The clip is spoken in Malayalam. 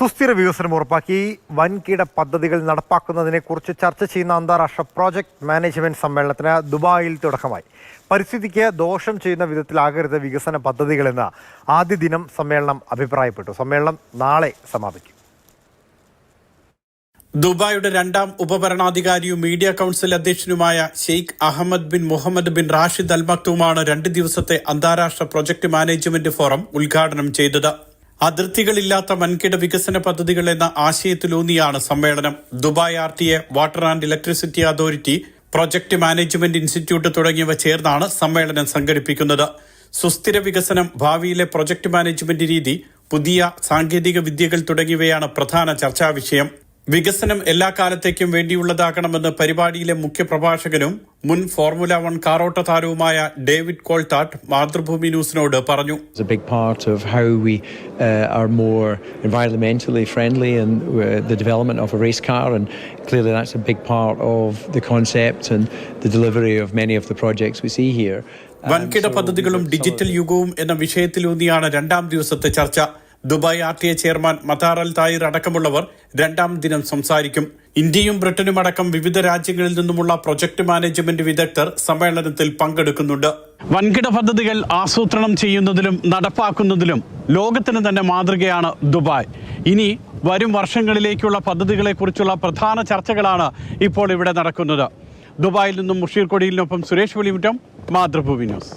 സുസ്ഥിര വികസനം ഉറപ്പാക്കി വൻകിട പദ്ധതികൾ നടപ്പാക്കുന്നതിനെക്കുറിച്ച് ചർച്ച ചെയ്യുന്ന അന്താരാഷ്ട്ര പ്രോജക്ട് മാനേജ്മെന്റ് സമ്മേളനത്തിന് ദുബായിൽ തുടക്കമായി. പരിസ്ഥിതിക്ക് ദോഷം ചെയ്യുന്ന വിധത്തിലാകരുത് വികസന പദ്ധതികളെന്ന് ആദ്യ ദിനം സമ്മേളനം അഭിപ്രായപ്പെട്ടു. സമ്മേളനം നാളെ സമാപിക്കും. ദുബായിയുടെ രണ്ടാം ഉപഭരണാധികാരിയും മീഡിയ കൌൺസിൽ അധ്യക്ഷനുമായ Sheikh Ahmed bin Mohammed bin Rashid Al മക്തൂമാണ് 2 ദിവസത്തെ അന്താരാഷ്ട്ര പ്രൊജക്ട് മാനേജ്മെന്റ് ഫോറം ഉദ്ഘാടനം ചെയ്തത്. അതിർത്തികളില്ലാത്ത വൻകിട വികസന പദ്ധതികൾ എന്ന ആശയത്തിലൂന്നിയാണ് സമ്മേളനം. Dubai RTA, water and electricity authority, project management institute തുടങ്ങിയവ ചേർന്നാണ് സമ്മേളനം സംഘടിപ്പിക്കുന്നത്. സുസ്ഥിര വികസനം, ഭാവിയിലെ പ്രൊജക്ട് മാനേജ്മെന്റ് രീതി, പുതിയ സാങ്കേതിക വിദ്യകൾ തുടങ്ങിയവയാണ് പ്രധാന ചർച്ചാ വിഷയം. വികസനം എല്ലാ കാലത്തേക്കും വേണ്ടിയുള്ളതാകണമെന്ന് പരിപാടിയിലെ മുഖ്യപ്രഭാഷകനും മുൻ ഫോർമുല 1 കാറോട്ട താരവുമായ ഡേവിഡ് കോൾട്ടാട്ട് മാതൃഭൂമി ന്യൂസിനോട് പറഞ്ഞു. It's a big part of how we are more environmentally friendly and the development of a race car, and clearly that's a big part of the concept and the delivery of many of the projects we see here. വൻകിട പദ്ധതികളും ഡിജിറ്റൽ യുഗവും എന്ന വിഷയത്തിലൂന്നിയാണ് 2ാം ദിവസത്തെ ചർച്ച. ദുബായ് RTA ചെയർമാൻ മതാർ അൽ തായിർ അടക്കമുള്ളവർ 2ാം ദിനം സംസാരിക്കും. ഇന്ത്യയും ബ്രിട്ടനും അടക്കം വിവിധ രാജ്യങ്ങളിൽ നിന്നുമുള്ള പ്രൊജക്ട് മാനേജ്മെന്റ് വിദഗ്ധർ സമ്മേളനത്തിൽ പങ്കെടുക്കുന്നുണ്ട്. വൻകിട പദ്ധതികൾ ആസൂത്രണം ചെയ്യുന്നതിലും നടപ്പാക്കുന്നതിലും ലോകത്തിന് തന്നെ മാതൃകയാണ് ദുബായ്. ഇനി വരും വർഷങ്ങളിലേക്കുള്ള പദ്ധതികളെക്കുറിച്ചുള്ള പ്രധാന ചർച്ചകളാണ് ഇപ്പോൾ ഇവിടെ നടക്കുന്നത്. ദുബായിൽ നിന്നും മുഷീർ കൊടിയിലിനൊപ്പം സുരേഷ് വെളിമുറ്റം, മാതൃഭൂമി ന്യൂസ്.